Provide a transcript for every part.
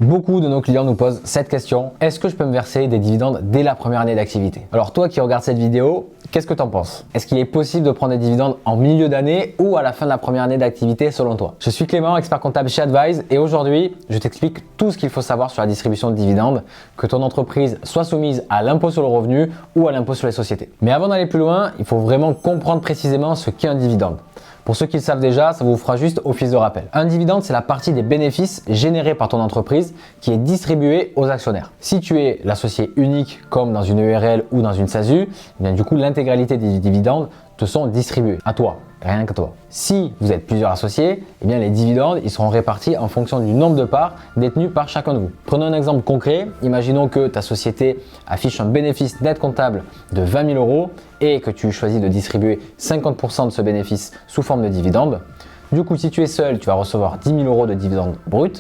Beaucoup de nos clients nous posent cette question: est-ce que je peux me verser des dividendes dès la première année d'activité? Alors toi qui regardes cette vidéo, qu'est-ce que tu en penses? Est-ce qu'il est possible de prendre des dividendes en milieu d'année ou à la fin de la première année d'activité selon toi? Je suis Clément, expert comptable chez Advise, et aujourd'hui, je t'explique tout ce qu'il faut savoir sur la distribution de dividendes, que ton entreprise soit soumise à l'impôt sur le revenu ou à l'impôt sur les sociétés. Mais avant d'aller plus loin, il faut vraiment comprendre précisément ce qu'est un dividende. Pour ceux qui le savent déjà, ça vous fera juste office de rappel. Un dividende, c'est la partie des bénéfices générés par ton entreprise qui est distribuée aux actionnaires. Si tu es l'associé unique comme dans une EURL ou dans une SASU, eh bien du coup l'intégralité des dividendes te sont distribués à toi, rien qu'à toi. Si vous êtes plusieurs associés, eh bien les dividendes ils seront répartis en fonction du nombre de parts détenues par chacun de vous. Prenons un exemple concret. Imaginons que ta société affiche un bénéfice net comptable de 20 000 € et que tu choisis de distribuer 50% de ce bénéfice sous forme de dividendes. Du coup, si tu es seul, tu vas recevoir 10 000 € de dividendes bruts.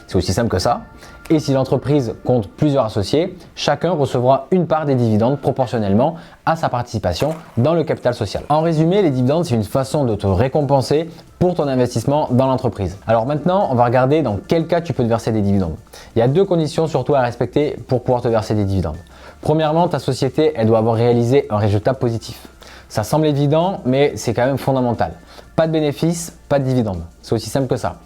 C'est aussi simple que ça. Et si l'entreprise compte plusieurs associés, chacun recevra une part des dividendes proportionnellement à sa participation dans le capital social. En résumé, les dividendes, c'est une façon de te récompenser pour ton investissement dans l'entreprise. Alors maintenant, on va regarder dans quel cas tu peux te verser des dividendes. Il y a deux conditions surtout à respecter pour pouvoir te verser des dividendes. Premièrement, ta société, elle doit avoir réalisé un résultat positif. Ça semble évident, mais c'est quand même fondamental. Pas de bénéfices, pas de dividendes. C'est aussi simple que ça.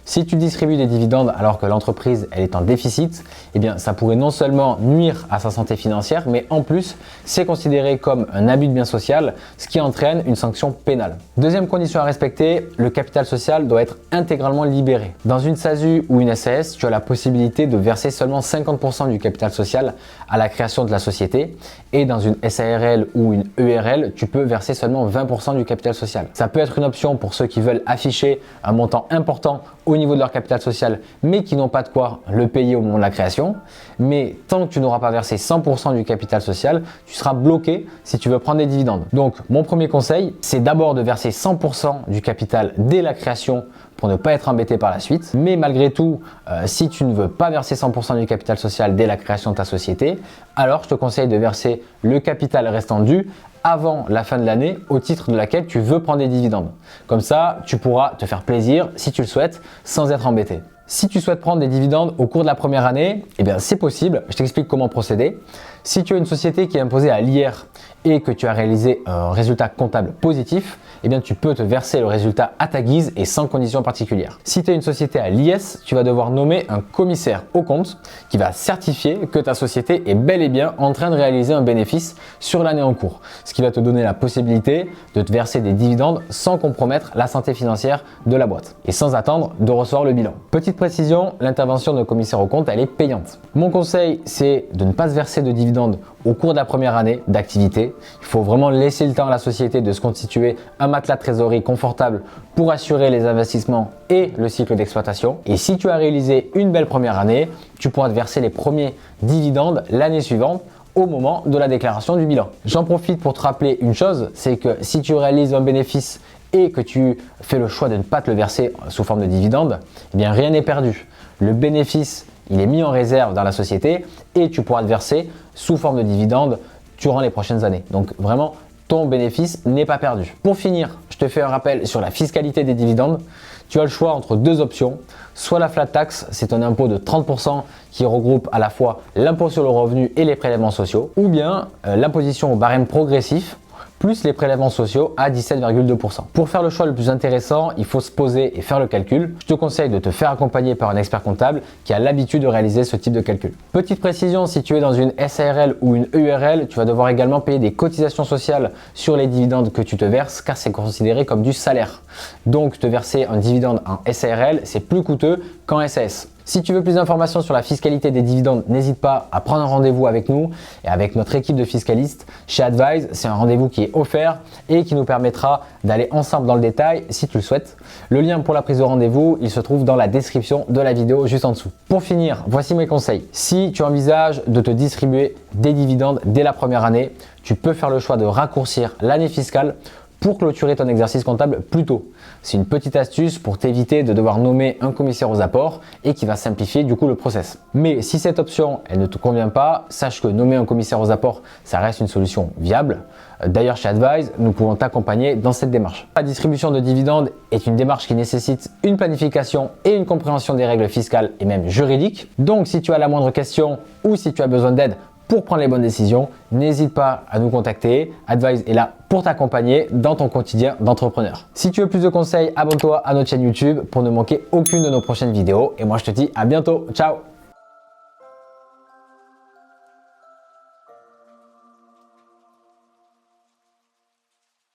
Si tu distribues des dividendes alors que l'entreprise elle est en déficit, eh bien ça pourrait non seulement nuire à sa santé financière, mais en plus c'est considéré comme un abus de bien social, ce qui entraîne une sanction pénale. Deuxième condition à respecter, le capital social doit être intégralement libéré. Dans une SASU ou une SAS, tu as la possibilité de verser seulement 50% du capital social à la création de la société, et dans une SARL ou une EURL, tu peux verser seulement 20% du capital social. Ça peut être une option pour ceux qui veulent afficher un montant important au niveau de leur capital social, mais qui n'ont pas de quoi le payer au moment de la création. Mais tant que tu n'auras pas versé 100% du capital social, tu seras bloqué si tu veux prendre des dividendes. Donc, mon premier conseil, c'est d'abord de verser 100% du capital dès la création pour ne pas être embêté par la suite. Mais malgré tout, si tu ne veux pas verser 100% du capital social dès la création de ta société, alors je te conseille de verser le capital restant dû avant la fin de l'année au titre de laquelle tu veux prendre des dividendes. Comme ça, tu pourras te faire plaisir si tu le souhaites sans être embêté. Si tu souhaites prendre des dividendes au cours de la première année, eh bien c'est possible. Je t'explique comment procéder. Si tu as une société qui est imposée à l'IR et que tu as réalisé un résultat comptable positif, eh bien tu peux te verser le résultat à ta guise et sans conditions particulières. Si tu es une société à l'IS, tu vas devoir nommer un commissaire au compte qui va certifier que ta société est bel et bien en train de réaliser un bénéfice sur l'année en cours, ce qui va te donner la possibilité de te verser des dividendes sans compromettre la santé financière de la boîte et sans attendre de recevoir le bilan. Petite précision, l'intervention de commissaire au compte, elle est payante. Mon conseil, c'est de ne pas se verser de dividendes au cours de la première année d'activité. Il faut vraiment laisser le temps à la société de se constituer un matelas de trésorerie confortable pour assurer les investissements et le cycle d'exploitation. Et si tu as réalisé une belle première année, tu pourras te verser les premiers dividendes l'année suivante au moment de la déclaration du bilan. J'en profite pour te rappeler une chose, c'est que si tu réalises un bénéfice et que tu fais le choix de ne pas te le verser sous forme de dividende, eh bien rien n'est perdu. Le bénéfice, il est mis en réserve dans la société et tu pourras te verser sous forme de dividende durant les prochaines années. Donc vraiment, ton bénéfice n'est pas perdu. Pour finir, je te fais un rappel sur la fiscalité des dividendes. Tu as le choix entre deux options. Soit la flat tax, c'est un impôt de 30% qui regroupe à la fois l'impôt sur le revenu et les prélèvements sociaux, ou bien l'imposition au barème progressif plus les prélèvements sociaux à 17,2%. Pour faire le choix le plus intéressant, il faut se poser et faire le calcul. Je te conseille de te faire accompagner par un expert comptable qui a l'habitude de réaliser ce type de calcul. Petite précision, si tu es dans une SARL ou une EURL, tu vas devoir également payer des cotisations sociales sur les dividendes que tu te verses car c'est considéré comme du salaire. Donc te verser un dividende en SARL, c'est plus coûteux qu'en SAS. Si tu veux plus d'informations sur la fiscalité des dividendes, n'hésite pas à prendre un rendez-vous avec nous et avec notre équipe de fiscalistes chez Advise. C'est un rendez-vous qui est offert et qui nous permettra d'aller ensemble dans le détail si tu le souhaites. Le lien pour la prise de rendez-vous, il se trouve dans la description de la vidéo juste en dessous. Pour finir, voici mes conseils. Si tu envisages de te distribuer des dividendes dès la première année, tu peux faire le choix de raccourcir l'année fiscale pour clôturer ton exercice comptable plus tôt. C'est une petite astuce pour t'éviter de devoir nommer un commissaire aux apports et qui va simplifier du coup le process. Mais si cette option elle ne te convient pas, sache que nommer un commissaire aux apports, ça reste une solution viable. D'ailleurs, chez Advise, nous pouvons t'accompagner dans cette démarche. La distribution de dividendes est une démarche qui nécessite une planification et une compréhension des règles fiscales et même juridiques. Donc, si tu as la moindre question ou si tu as besoin d'aide pour prendre les bonnes décisions, n'hésite pas à nous contacter. Advise est là pour t'accompagner dans ton quotidien d'entrepreneur. Si tu veux plus de conseils, abonne-toi à notre chaîne YouTube pour ne manquer aucune de nos prochaines vidéos. Et moi, je te dis à bientôt. Ciao!